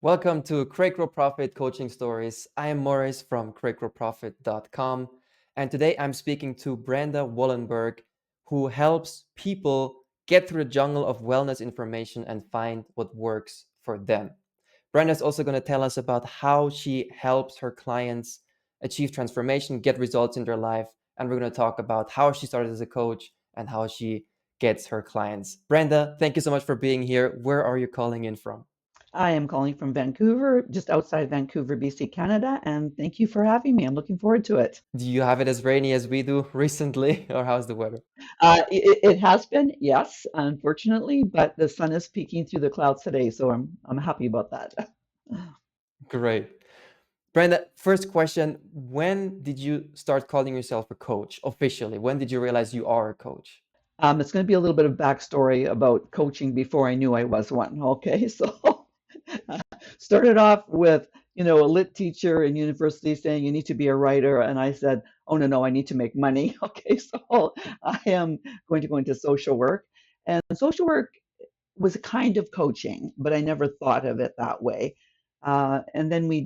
Welcome to CreateGrowProfit Coaching Stories. I am Morris from CreateGrowProfit.com, and today I'm speaking to Brenda Wollenberg, who helps people get through the jungle of wellness information and find what works for them. Brenda is also going to tell us about how she helps her clients achieve transformation, get results in their life, and we're going to talk about how she started as a coach and how she gets her clients. Brenda, thank you so much for being here. Where are you calling in from? I am calling from Vancouver, just outside Vancouver, BC, Canada, and thank you for having me. I'm looking forward to it. Do you have it as rainy as we do recently, or how's the weather? It has been, yes, unfortunately, but the sun is peeking through the clouds today, so I'm happy about that. Great. Brenda, first question, when did you start calling yourself a coach officially? When did you realize you are a coach? It's going to be a little bit of backstory about coaching before I knew I was one. Okay, so started off with, a lit teacher in university saying you need to be a writer, and I said, oh no, I need to make money. Okay, so I am going to go into social work, and social work was a kind of coaching, but I never thought of it that way. And then we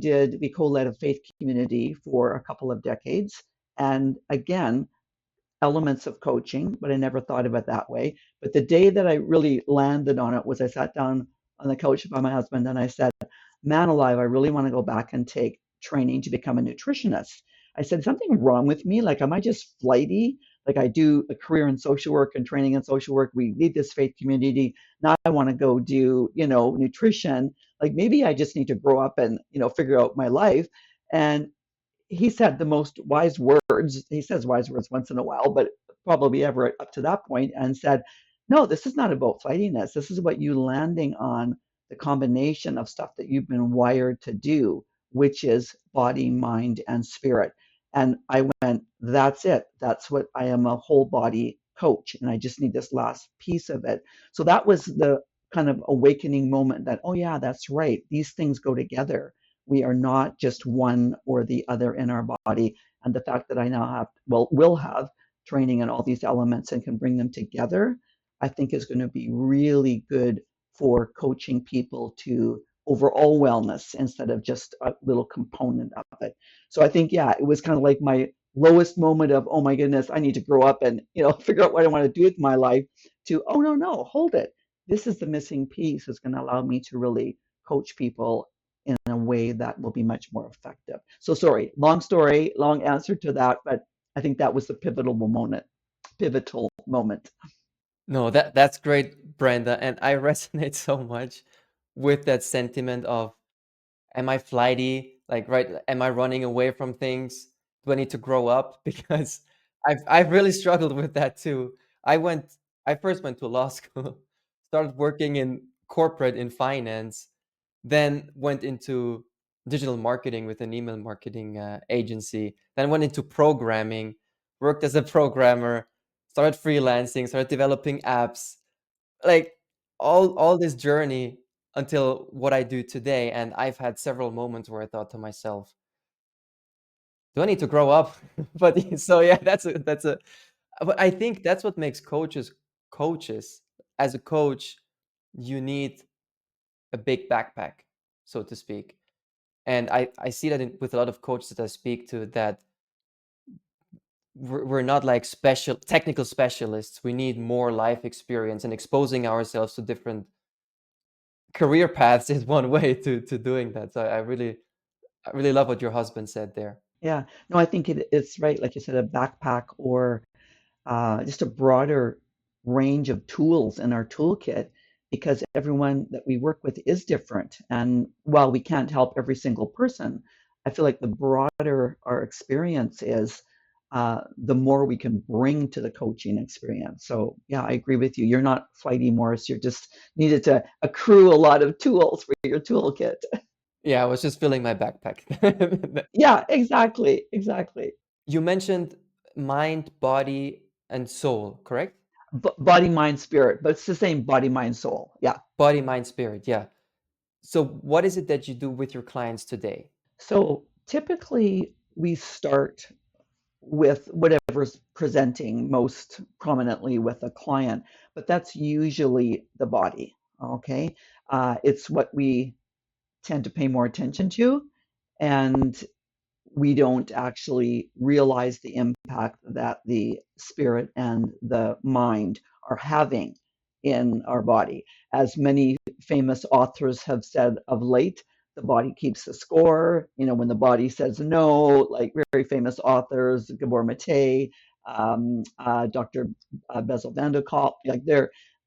co-led a faith community for a couple of decades, and again, elements of coaching, but I never thought of it that way. But the day that I really landed on it was I sat down on the couch by my husband and I said, man alive, I really want to go back and take training to become a nutritionist. I said, something wrong with me? Like, am I just flighty? Like, I do a career in social work and training in social work. We lead this faith community. Now I want to go do, nutrition. Like, maybe I just need to grow up and, figure out my life. And he said the most wise words. He says wise words once in a while, but probably ever up to that point, and said, no, this is not about flightiness. This is about you landing on the combination of stuff that you've been wired to do, which is body, mind, and spirit. And I went, that's it. That's what I am, a whole body coach. And I just need this last piece of it. So that was the kind of awakening moment that, oh, yeah, that's right. These things go together. We are not just one or the other in our body. And the fact that I now have, will have training in all these elements and can bring them together, I think is going to be really good for coaching people to overall wellness instead of just a little component of it. So I think, yeah, it was kind of like my lowest moment of, oh my goodness, I need to grow up and, figure out what I want to do with my life, to, oh no, hold it. This is the missing piece that's going to allow me to really coach people in a way that will be much more effective. So sorry, long story, long answer to that, but I think that was the pivotal moment. No, that's great, Brenda, and I resonate so much with that sentiment of, am I flighty? Like, right, am I running away from things? Do I need to grow up? Because I've really struggled with that too. I went I first went to law school, started working in corporate in finance, then went into digital marketing with an email marketing agency, then went into programming, worked as a programmer, started freelancing, started developing apps, like all this journey until what I do today. And I've had several moments where I thought to myself, do I need to grow up? But so yeah, that's a but I think that's what makes coaches coaches. As a coach, you need a big backpack, so to speak. And I see that with a lot of coaches that I speak to, that we're not like special technical specialists. We need more life experience, and exposing ourselves to different career paths is one way to doing that. So I really love what your husband said there. Yeah, no, I think it's right, like you said, a backpack or just a broader range of tools in our toolkit because everyone that we work with is different. And while we can't help every single person, I feel like the broader our experience is, the more we can bring to the coaching experience. So, yeah, I agree with you. You're not flighty, Morris. You're just needed to accrue a lot of tools for your toolkit. Yeah, I was just filling my backpack. Yeah, exactly. You mentioned mind, body, and soul, correct? Body, mind, spirit, but it's the same body, mind, soul. Yeah. Body, mind, spirit. Yeah. So what is it that you do with your clients today? So typically we start with whatever's presenting most prominently with a client, but that's usually the body. Okay. It's what we tend to pay more attention to, and we don't actually realize the impact that the spirit and the mind are having in our body. As many famous authors have said of late, the body keeps the score. You know, when the body says no, like very famous authors, Gabor Mate, Dr. Bessel van der Kolk, like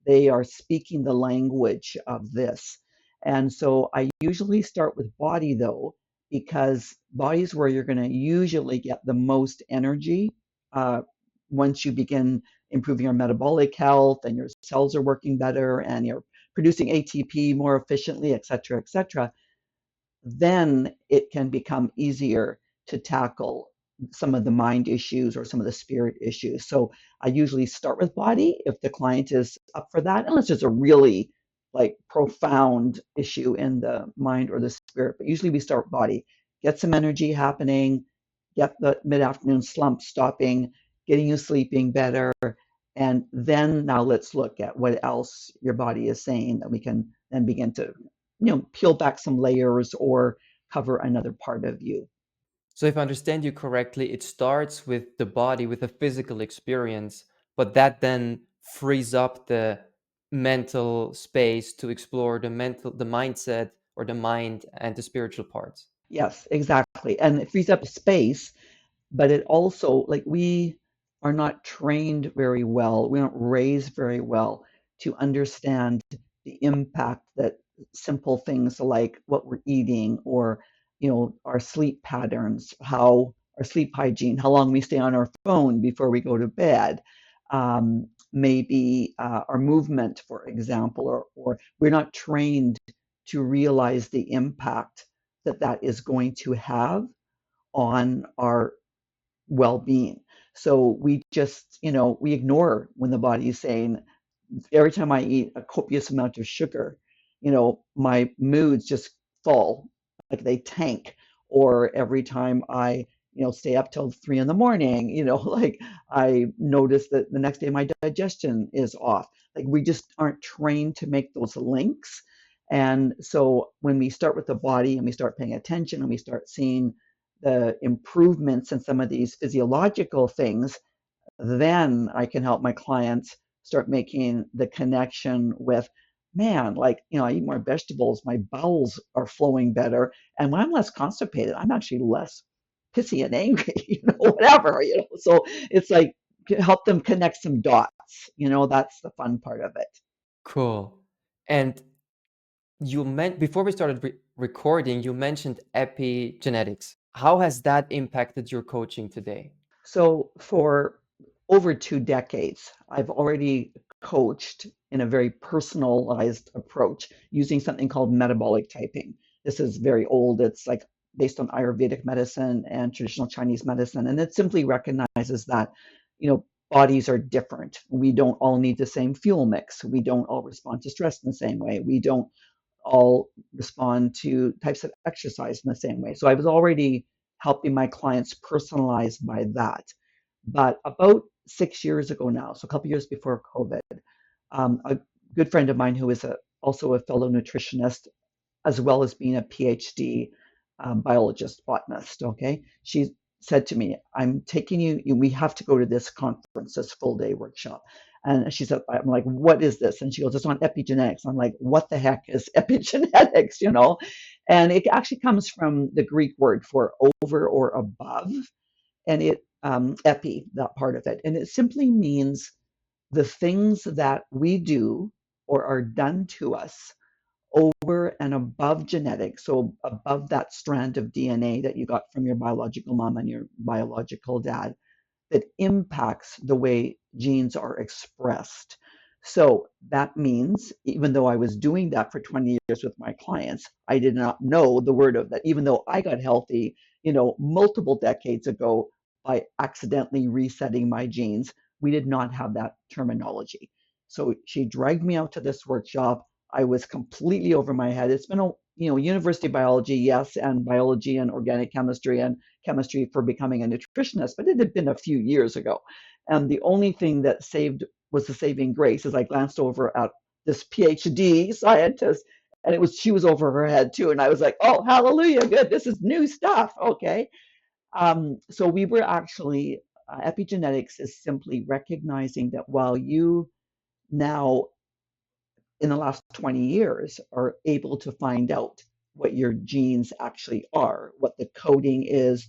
they are speaking the language of this. And so I usually start with body though, because body is where you're going to usually get the most energy uh, once you begin improving your metabolic health and your cells are working better and you're producing ATP more efficiently, et cetera, et cetera. Then it can become easier to tackle some of the mind issues or some of the spirit issues. So I usually start with body if the client is up for that, unless there's a really like profound issue in the mind or the spirit. But usually we start body, get some energy happening, get the mid-afternoon slump stopping, getting you sleeping better. And then now let's look at what else your body is saying that we can then begin to peel back some layers or cover another part of you. So if I understand you correctly, it starts with the body, with a physical experience, but that then frees up the mental space to explore the mindset or the mind and the spiritual parts. Yes, exactly. And it frees up space, but it also, like, we are not trained very well, we don't raise very well to understand the impact that simple things like what we're eating or, our sleep patterns, how our sleep hygiene, how long we stay on our phone before we go to bed, maybe our movement, for example, or we're not trained to realize the impact that that is going to have on our well-being. So we just, we ignore when the body is saying, every time I eat a copious amount of sugar, my moods just fall, like they tank. Or every time I, stay up till 3 in the morning, like I notice that the next day my digestion is off. Like we just aren't trained to make those links. And so when we start with the body and we start paying attention and we start seeing the improvements in some of these physiological things, then I can help my clients start making the connection with, man, like, I eat more vegetables, my bowels are flowing better. And when I'm less constipated, I'm actually less pissy and angry, whatever, So it's like help them connect some dots, that's the fun part of it. Cool. And you meant before we started recording, you mentioned epigenetics. How has that impacted your coaching today? So for over 2 decades, I've already coached in a very personalized approach using something called metabolic typing. This is very old. It's like based on Ayurvedic medicine and traditional Chinese medicine. And it simply recognizes that, bodies are different. We don't all need the same fuel mix. We don't all respond to stress in the same way. We don't all respond to types of exercise in the same way. So I was already helping my clients personalize by that. But about 6 years ago now, so a couple years before COVID, a good friend of mine who is also a fellow nutritionist, as well as being a PhD biologist, botanist, okay, she said to me, I'm taking you, we have to go to this conference, this full day workshop. And she said, I'm like, what is this? And she goes, it's on epigenetics. I'm like, what the heck is epigenetics, And it actually comes from the Greek word for over or above. And it, epi, that part of it. And it simply means the things that we do or are done to us over and above genetics, so above that strand of DNA that you got from your biological mom and your biological dad, that impacts the way genes are expressed. So that means, even though I was doing that for 20 years with my clients, I did not know the word of that. Even though I got healthy, multiple decades ago by accidentally resetting my genes, we did not have that terminology. So she dragged me out to this workshop. I was completely over my head. It's been a university biology, yes, and biology and organic chemistry and chemistry for becoming a nutritionist, but it had been a few years ago. And the only thing that saved was the saving grace as I glanced over at this PhD scientist And she was over her head too. And I was like, oh, hallelujah, good. This is new stuff. Okay. So we were actually, epigenetics is simply recognizing that while you now, in the last 20 years, are able to find out what your genes actually are, what the coding is,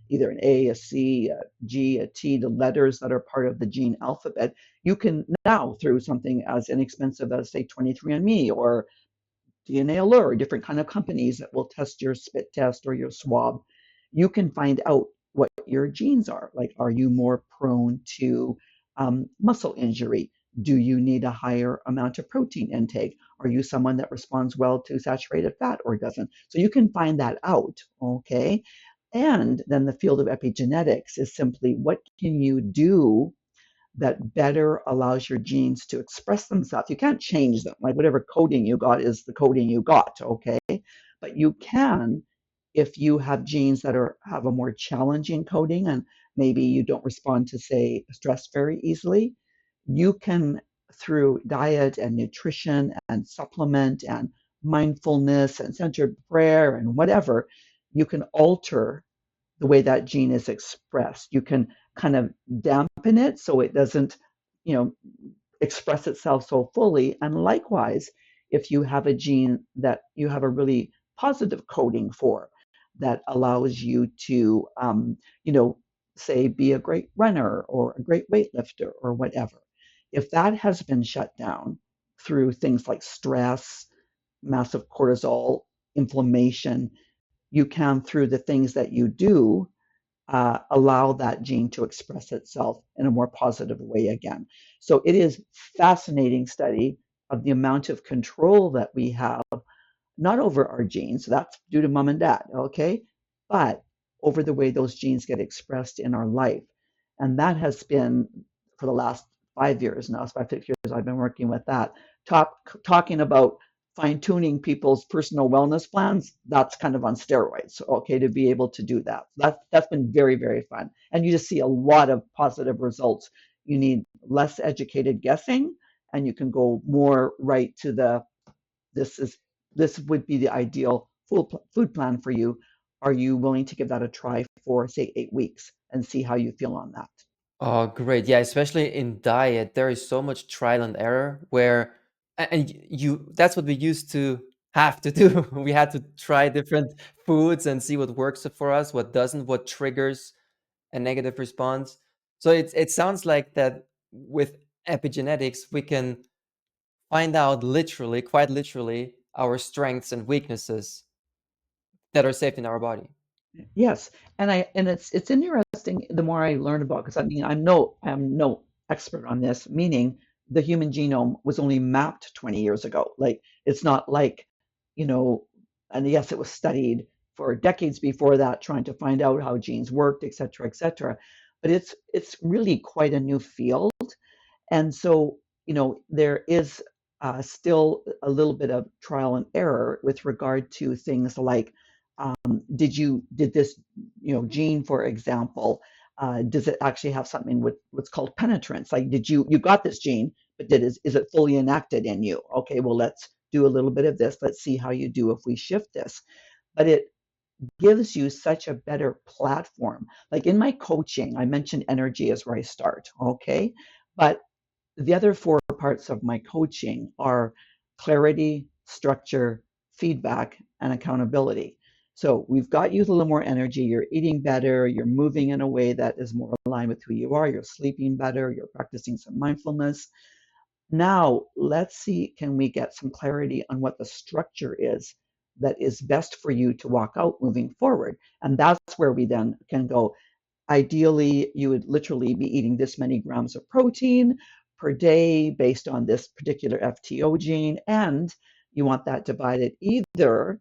either an A, a C, a G, a T, the letters that are part of the gene alphabet, you can now, through something as inexpensive as, say, 23andMe or DNA Allure, different kind of companies that will test your spit test or your swab, you can find out what your genes are. Like, are you more prone to muscle injury? Do you need a higher amount of protein intake? Are you someone that responds well to saturated fat or doesn't? So you can find that out, okay? And then the field of epigenetics is simply what can you do that better allows your genes to express themselves. You can't change them. Like, whatever coding you got is the coding you got, okay? But you can, if you have genes that have a more challenging coding and maybe you don't respond to, say, stress very easily, you can, through diet and nutrition and supplement and mindfulness and centered prayer and whatever, you can alter the way that gene is expressed. You can kind of dampen it so it doesn't, you know, express itself so fully. And likewise, if you have a gene that you have a really positive coding for that allows you to, say, be a great runner or a great weightlifter or whatever, if that has been shut down through things like stress, massive cortisol, inflammation, you can, through the things that you do, allow that gene to express itself in a more positive way again. So it is fascinating study of the amount of control that we have, not over our genes, so that's due to mom and dad, okay, but over the way those genes get expressed in our life. And that has been, for the last 5 years now, it's 5, 6 years I've been working with that, talking about fine tuning people's personal wellness plans. That's kind of on steroids, okay, to be able to do that. That's been very, very fun. And you just see a lot of positive results. You need less educated guessing, and you can go more right to the, this is this would be the ideal food plan for you. Are you willing to give that a try for, say, 8 weeks and see how you feel on that? Oh, great. Yeah, especially in diet, there is so much trial and error where and you that's what we used to have to do. We had to try different foods and see what works for us, what doesn't, what triggers a negative response. So it sounds like that with epigenetics, we can find out literally, quite literally, our strengths and weaknesses that are saved in our body. Yes, and it's interesting the more I learn about, because I mean I'm no expert on this, meaning the human genome was only mapped 20 years ago. Like, it's not like, you know, and yes, it was studied for decades before that, trying to find out how genes worked, et cetera, et cetera. But it's really quite a new field. And so, there is still a little bit of trial and error with regard to things like, did this, gene, for example, does it actually have something with what's called penetrance? Like, you got this gene, but is it fully enacted in you? Okay, well, let's do a little bit of this. Let's see how you do if we shift this. But it gives you such a better platform. Like, in my coaching, I mentioned energy is where I start, okay? But the other four parts of my coaching are clarity, structure, feedback, and accountability. So we've got you with a little more energy. You're eating better. You're moving in a way that is more aligned with who you are. You're sleeping better. You're practicing some mindfulness. Now, let's see, can we get some clarity on what the structure is that is best for you to walk out moving forward? And that's where we then can go. Ideally, you would literally be eating this many grams of protein per day based on this particular FTO gene, and you want that divided either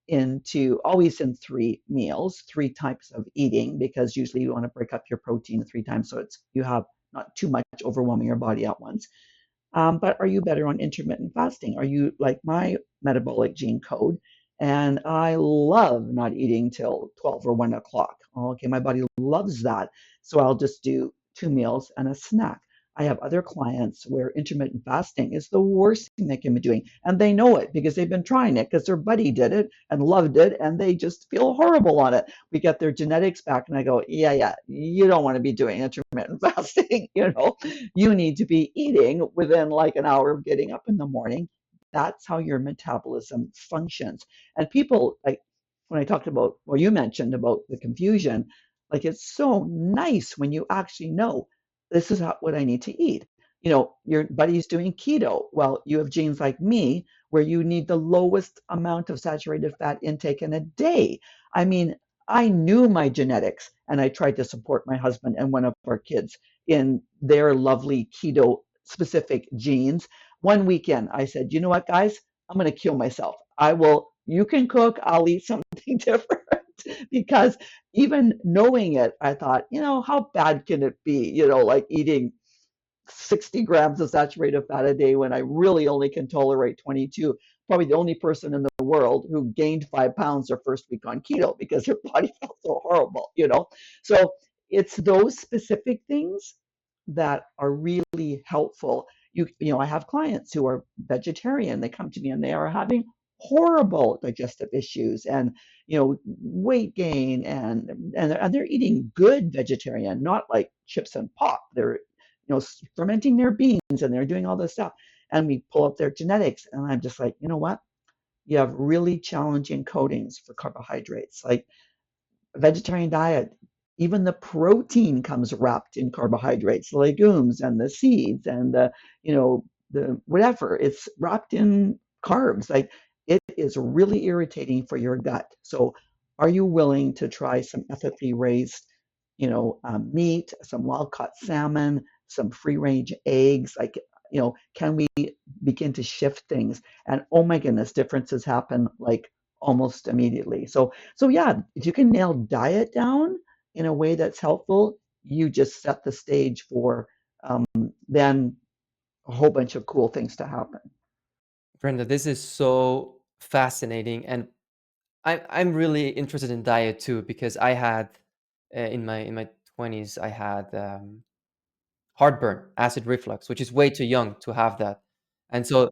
into, always in 3 meals, 3 types of eating, because usually you want to break up your protein 3 times so you have not too much overwhelming your body at once. But are you better on intermittent fasting? Are you like my metabolic gene code? And I love not eating till 12 or 1 o'clock. Okay, my body loves that. So I'll just do 2 meals and a snack. I have other clients where intermittent fasting is the worst thing they can be doing. And they know it because they've been trying it because their buddy did it and loved it and they just feel horrible on it. We get their genetics back and I go, yeah, yeah, you don't want to be doing intermittent fasting. You need to be eating within like an hour of getting up in the morning. That's how your metabolism functions. And people like when I talked about, well, you mentioned about the confusion, like it's so nice when you actually know this is what I need to eat. Your buddy's doing keto. Well, you have genes like me where you need the lowest amount of saturated fat intake in a day. I mean, I knew my genetics and I tried to support my husband and one of our kids in their lovely keto specific genes. One weekend, I said, you know what, guys? I'm going to kill myself. You can cook, I'll eat something different because even knowing it, I thought, how bad can it be? Like eating 60 grams of saturated fat a day when I really only can tolerate 22. Probably the only person in the world who gained 5 pounds their first week on keto because their body felt so horrible. So it's those specific things that are really helpful. I have clients who are vegetarian. They come to me and they are having horrible digestive issues and weight gain and they're eating good vegetarian, not like chips and pop. They're fermenting their beans and they're doing all this stuff. And we pull up their genetics, and I'm just like, you know what? You have really challenging codings for carbohydrates. Like vegetarian diet, even the protein comes wrapped in carbohydrates, the legumes and the seeds and the whatever. It's wrapped in carbs. Like it is really irritating for your gut. So, are you willing to try some ethically raised, meat, some wild caught salmon, some free range eggs? Like, can we begin to shift things? And oh my goodness, differences happen like almost immediately. So yeah, if you can nail diet down in a way that's helpful, you just set the stage for then a whole bunch of cool things to happen. Brenda, this is so fascinating, and I'm really interested in diet too because I had in my 20s I had heartburn, acid reflux, which is way too young to have that, and so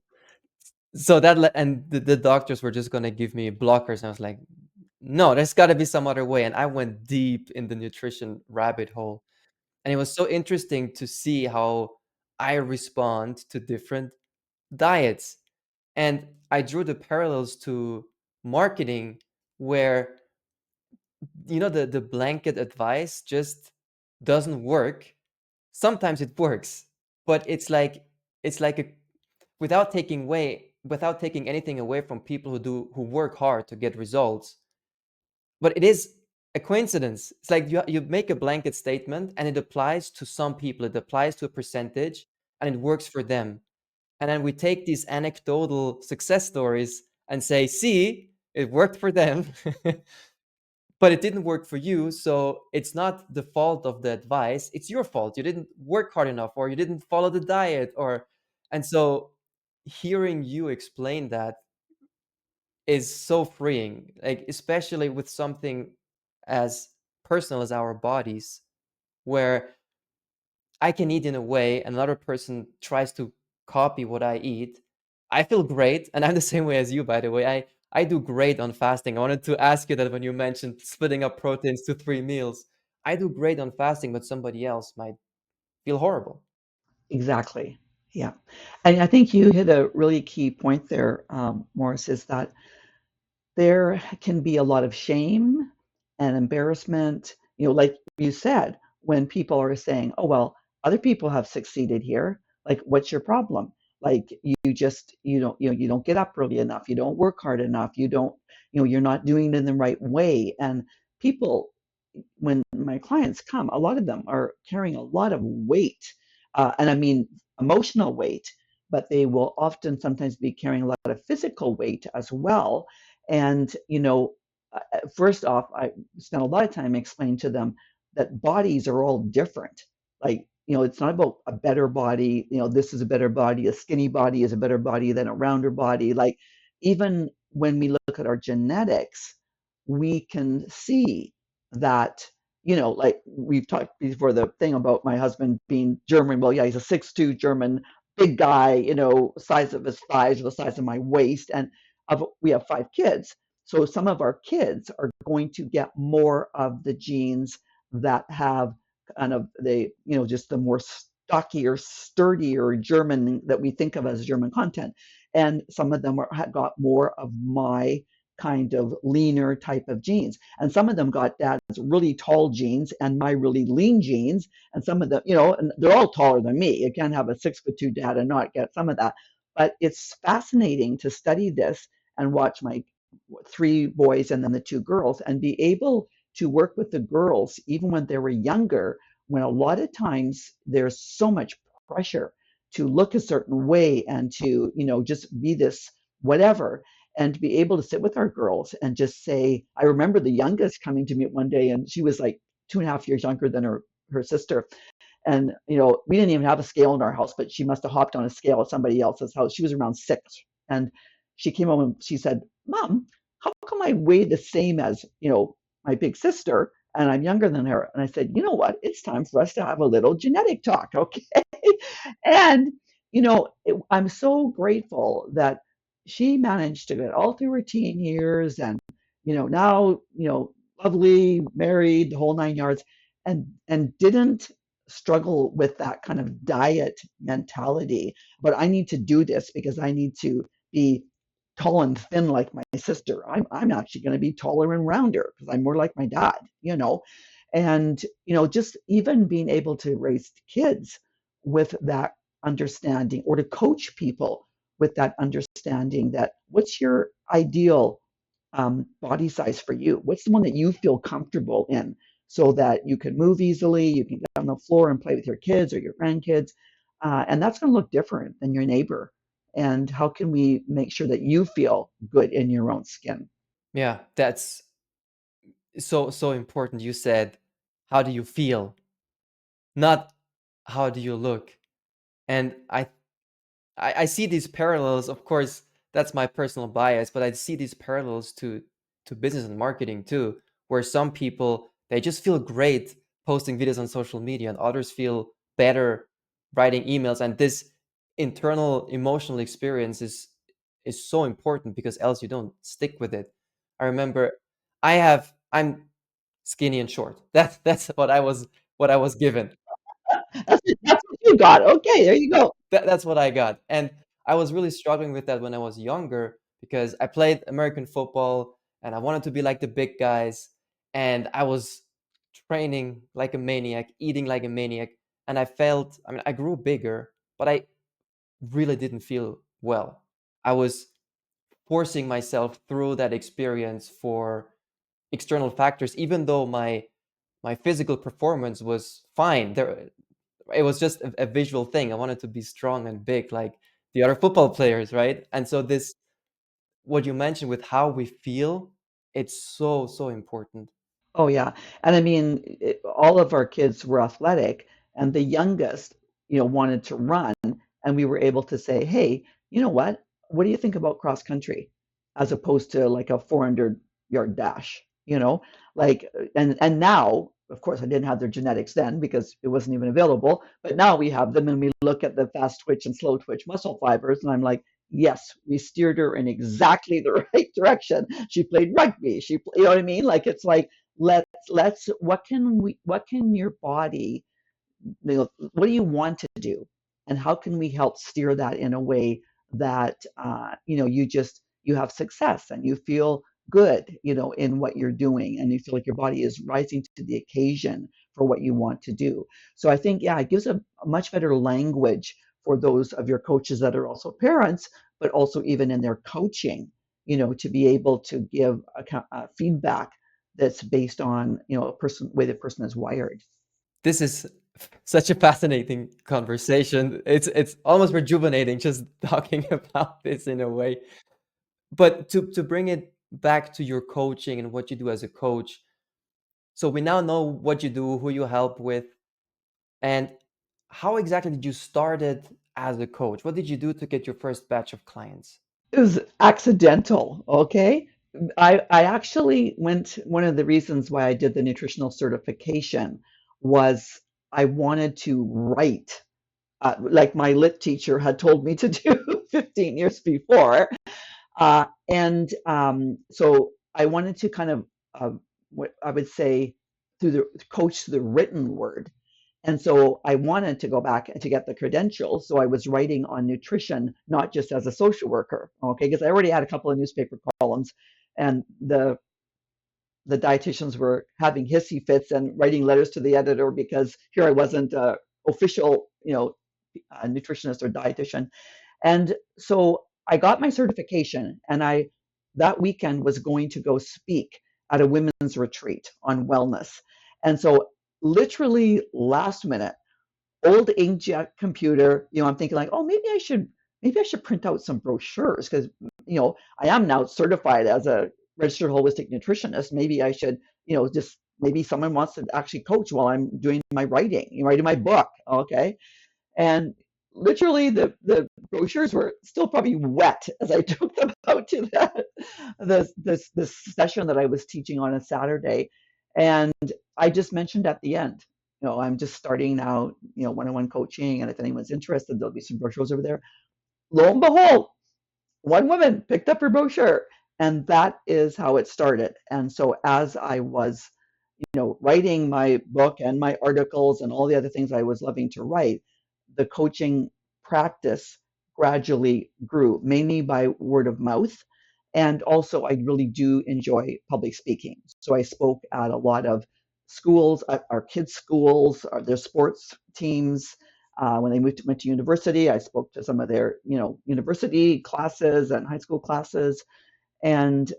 and the doctors were just gonna give me blockers, and I was like, no, there's got to be some other way, and I went deep in the nutrition rabbit hole, and it was so interesting to see how I respond to different diets. And I drew the parallels to marketing where the blanket advice just doesn't work. Sometimes it works, but it's like a without taking anything away from people who work hard to get results. But it is a coincidence. It's like you make a blanket statement and it applies to some people, it applies to a percentage, and it works for them. And then we take these anecdotal success stories and say, see, it worked for them, but it didn't work for you. So it's not the fault of the advice. It's your fault. You didn't work hard enough, or you didn't follow the diet, and so hearing you explain that is so freeing, like especially with something as personal as our bodies, where I can eat in a way, another person tries to copy what I eat. I feel great, and I'm the same way as you, by the way. I do great on fasting. I wanted to ask you that when you mentioned splitting up proteins to 3 meals. I do great on fasting, but somebody else might feel horrible. Exactly. Yeah. And I think you hit a really key point there, Morris, is that there can be a lot of shame and embarrassment, like you said, when people are saying, oh, well, other people have succeeded here. Like, what's your problem? Like, you don't get up early enough. You don't work hard enough. You're not doing it in the right way. And people, when my clients come, a lot of them are carrying a lot of weight, and I mean emotional weight, but they will often sometimes be carrying a lot of physical weight as well. And first off, I spent a lot of time explaining to them that bodies are all different. Like, it's not about a better body. This is a better body. A skinny body is a better body than a rounder body. Like, even when we look at our genetics, we can see that like we've talked before, the thing about my husband being German. Well, yeah, he's a 6'2" German, big guy, size of his thighs or the size of my waist. And we have 5 kids. So some of our kids are going to get more of the genes that have kind of just the more stockier, sturdier German that we think of as German content. And some of them have got more of my kind of leaner type of genes. And some of them got dad's really tall genes and my really lean genes. And some of them, and they're all taller than me. You can't have a 6'2" dad and not get some of that. But it's fascinating to study this and watch my 3 boys and then the 2 girls and be able to work with the girls even when they were younger, when a lot of times there's so much pressure to look a certain way and to, just be this whatever, and to be able to sit with our girls and just say, I remember the youngest coming to me one day, and she was like 2.5 years younger than her sister. And, we didn't even have a scale in our house, but she must have hopped on a scale at somebody else's house. She was around 6. And she came home and she said, Mom, how come I weigh the same as, my big sister? And I'm younger than her. And I said, you know what? It's time for us to have a little genetic talk. Okay. And, I'm so grateful that she managed to get all through her teen years and, now, lovely, married, the whole 9 yards, and didn't struggle with that kind of diet mentality. But I need to do this because I need to be tall and thin like my sister. I'm actually going to be taller and rounder because I'm more like my dad. And just even being able to raise kids with that understanding, or to coach people with that understanding, that what's your ideal body size for you? What's the one that you feel comfortable in, so that you can move easily, you can get on the floor and play with your kids or your grandkids, and that's going to look different than your neighbor. And how can we make sure that you feel good in your own skin? Yeah, that's so important. You said, how do you feel? Not how do you look? And I see these parallels. Of course, that's my personal bias, but I see these parallels to business and marketing too, where some people, they just feel great posting videos on social media, and others feel better writing emails. And this internal emotional experience is so important, because else you don't stick with it. I remember I'm skinny and short. That's what I was given. That's what you got. Okay, there you go. That's what I got. And I was really struggling with that when I was younger, because I played American football and I wanted to be like the big guys. And I was training like a maniac, eating like a maniac. And I mean, I grew bigger, but I really didn't feel well. I was forcing myself through that experience for external factors, even though my physical performance was fine. It was just a visual thing. I wanted to be strong and big like the other football players, right? And so this, what you mentioned with how we feel, it's so important. Oh, yeah. And I mean, all of our kids were athletic, and the youngest, wanted to run. And we were able to say, hey, you know what? What do you think about cross country as opposed to like a 400-yard dash? And now, of course, I didn't have their genetics then because it wasn't even available. But now we have them, and we look at the fast twitch and slow twitch muscle fibers, and I'm like, yes, we steered her in exactly the right direction. She played rugby. You know what I mean? Like, it's like, let's what can your body, what do you want to do, and how can we help steer that in a way that you have success and you feel good, in what you're doing, and you feel like your body is rising to the occasion for what you want to do. So I think, yeah, it gives a much better language for those of your coaches that are also parents, but also even in their coaching, to be able to give feedback that's based on, a person way the person is wired. This is such a fascinating conversation. It's almost rejuvenating just talking about this in a way. But to bring it back to your coaching and what you do as a coach, so we now know what you do, who you help with, and how exactly did you start it as a coach? What did you do to get your first batch of clients? It was accidental, okay? I actually went, one of the reasons why I did the nutritional certification was I wanted to write, like my lit teacher had told me to do 15 years before. So I wanted to kind of, what I would say, through the coach the written word. And so I wanted to go back to get the credentials. So I was writing on nutrition, not just as a social worker, okay? Because I already had a couple of newspaper columns, and the dietitians were having hissy fits and writing letters to the editor because here I wasn't a official, a nutritionist or dietitian. And so I got my certification, and I that weekend was going to go speak at a women's retreat on wellness. And so literally last minute, old inkjet computer, I'm thinking like, oh, maybe I should print out some brochures because I am now certified as a registered holistic nutritionist. Maybe I should, just maybe someone wants to actually coach while I'm doing my writing my book. Okay. And literally the brochures were still probably wet as I took them out to this session that I was teaching on a Saturday. And I just mentioned at the end, I'm just starting now, one-on-one coaching, and if anyone's interested, there'll be some brochures over there. Lo and behold, one woman picked up her brochure, and that is how it started. And so as I was, writing my book and my articles and all the other things I was loving to write, the coaching practice gradually grew, mainly by word of mouth. And also, I really do enjoy public speaking. So I spoke at a lot of schools, at our kids' schools, their sports teams. When they went to university, I spoke to some of their, university classes and high school classes, and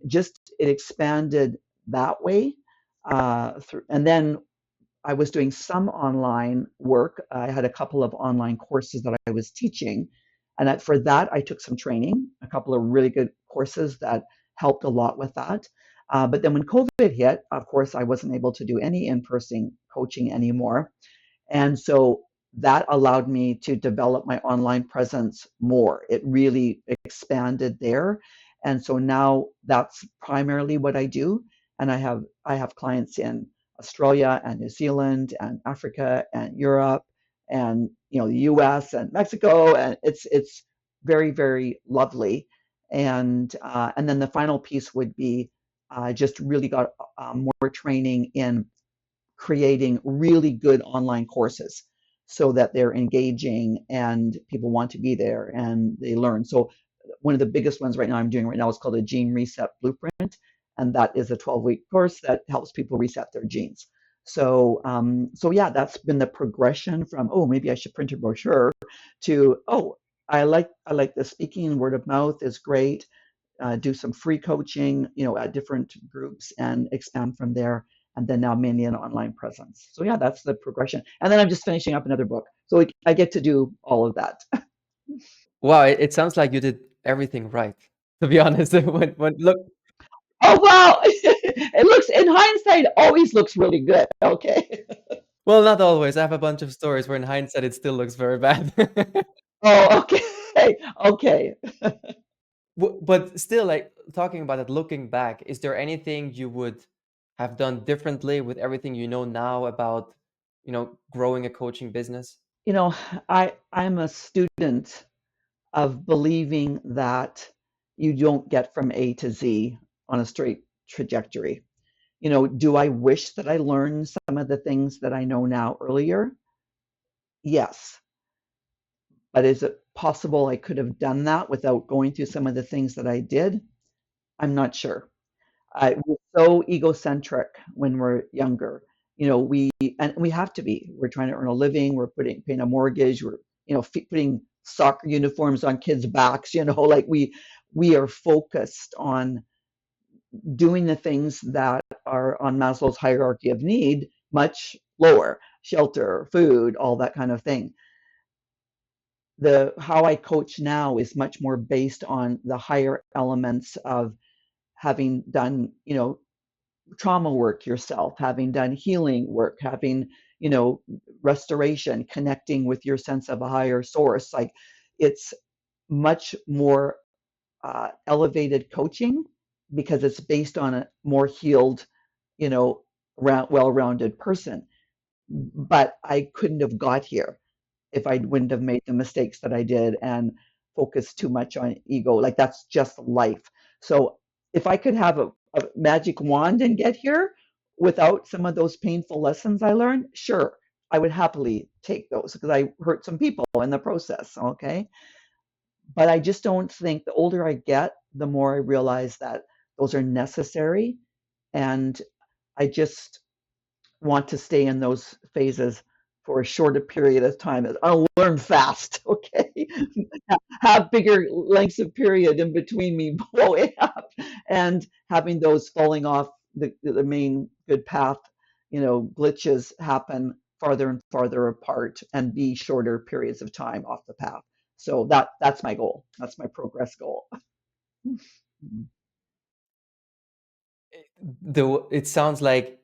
just it expanded that way. And then I was doing some online work. I had a couple of online courses that I was teaching. And for that, I took some training, a couple of really good courses that helped a lot with that. But then when COVID hit, of course, I wasn't able to do any in person coaching anymore. And so that allowed me to develop my online presence more. It really expanded there. And so now that's primarily what I do. And I have clients in Australia and New Zealand and Africa and Europe and the US and Mexico. And it's very, very lovely. And then the final piece would be just really got more training in creating really good online courses so that they're engaging and people want to be there and they learn. So one of the biggest ones right now I'm doing right now is called a Gene Reset Blueprint, and that is a 12-week course that helps people reset their genes. So yeah, that's been the progression from, oh, maybe I should print a brochure, to, oh, I like the speaking. Word of mouth is great. Do some free coaching, at different groups, and expand from there. And then now mainly an online presence. So yeah, that's the progression. And then I'm just finishing up another book. So I get to do all of that. Wow, it sounds like you did everything right, to be honest. When look, Oh, wow. It looks, in hindsight, always looks really good. Okay. well, not always. I have a bunch of stories where in hindsight it still looks very bad. Oh, okay. Okay. But still, like, talking about it, looking back, is there anything you would have done differently with everything you know now about, growing a coaching business? You know, I'm a student of believing that you don't get from A to Z on a straight trajectory. Do I wish that I learned some of the things that I know now earlier? Yes. But is it possible I could have done that without going through some of the things that I did? I'm not sure. We're so egocentric when we're younger. We have to be. We're trying to earn a living. We're paying a mortgage. We're putting soccer uniforms on kids' backs. Like we are focused on doing the things that are on Maslow's hierarchy of need, much lower: shelter, food, all that kind of thing. The how I coach now is much more based on the higher elements of having done, trauma work yourself, having done healing work, having, you know, restoration, connecting with your sense of a higher source. Like, it's much more elevated coaching. because it's based on a more healed, you know, well-rounded person. But I couldn't have got here if I wouldn't have made the mistakes that I did and focused too much on ego. Like that's just life. So if I could have a magic wand and get here without some of those painful lessons I learned, sure, I would happily take those because I hurt some people in the process. Okay. But I just don't think the older I get, the more I realize that those are necessary. And I just want to stay in those phases for a shorter period of time. I'll learn fast, okay? Have bigger lengths of period in between me blowing up and having those falling off the main good path, glitches happen farther and farther apart and be shorter periods of time off the path. So that's my goal. That's my progress goal. It sounds like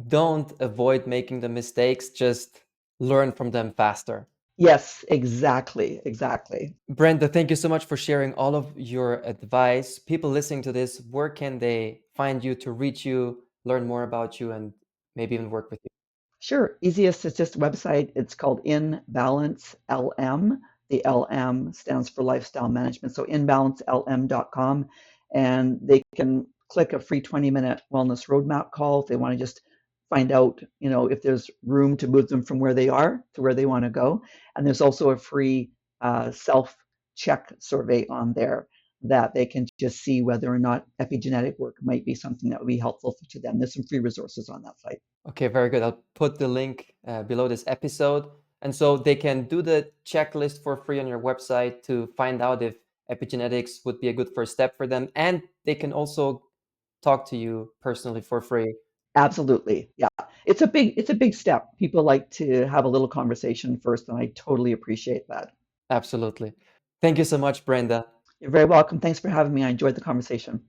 don't avoid making the mistakes, just learn from them faster. Yes, exactly, exactly. Brenda, thank you so much for sharing all of your advice. People listening to this, where can they find you to reach you, learn more about you, and maybe even work with you? Sure. Easiest is just website. It's called In Balance LM. The LM stands for Lifestyle Management. So inbalancelm.com. And they can click a free 20-minute wellness roadmap call if they want to just find out, if there's room to move them from where they are to where they want to go. And there's also a free self-check survey on there that they can just see whether or not epigenetic work might be something that would be helpful to them. There's some free resources on that site. Okay, very good. I'll put the link below this episode. And so they can do the checklist for free on your website to find out if epigenetics would be a good first step for them. And they can also talk to you personally for free. Absolutely. Yeah. It's a big step. People like to have a little conversation first, and I totally appreciate that. Absolutely. Thank you so much, Brenda. You're very welcome. Thanks for having me. I enjoyed the conversation.